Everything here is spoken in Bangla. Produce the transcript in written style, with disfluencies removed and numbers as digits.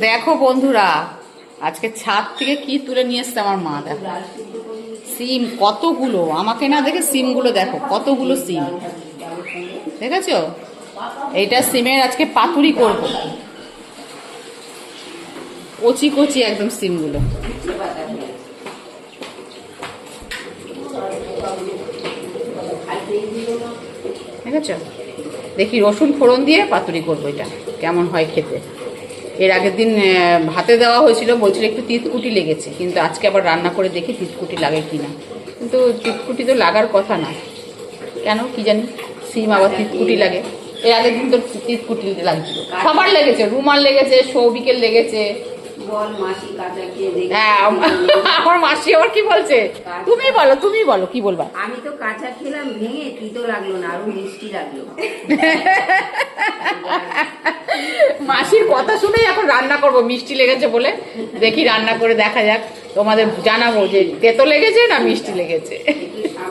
দেখো বন্ধুরা, আজকে ছাদ থেকে কি তুলে নিয়ে এসছে আমার মা। দেখো সিম কতগুলো, আমাকে না দেখে সিমগুলো দেখো কতগুলো সিম, দেখেছো? এইটা সিমের আজকে পাতুরি করব, কচি কচি একদম সিমগুলো। দেখেছো? দেখি রসুন ফোড়ন দিয়ে পাতুরি করবো, এটা কেমন হয় খেতে। এর আগের দিন ভাতে দেওয়া হয়েছিল, বলছিল একটু তিতকুটি লেগেছে, কিন্তু আজকে আবার রান্না করে দেখি তিতকুটি লাগে কিনা। কিন্তু তিতকুটি তো লাগার কথা না, কেন কি জানি সিম আবার তিতকুটি লাগে। এর আগের দিন তো তিতকুটি লাগছিল, সবার লেগেছে, রুমাল লেগেছে, সৌভিকের লেগেছে। হ্যাঁ, আমার মাসি আবার কি বলছে, তুমি বলো তুমি বলো কি বলবা। আমি তো কাঁচা খেলাম, ভেঙে তিতো লাগলো না, আরো মিষ্টি লাগলো। মাসির কথা শুনেই এখন রান্না করব, মিষ্টি লেগেছে বলে। দেখি রান্না করে দেখা যাক, তোমাদের জানাবো যে তেতো লেগেছে না মিষ্টি লেগেছে। একটু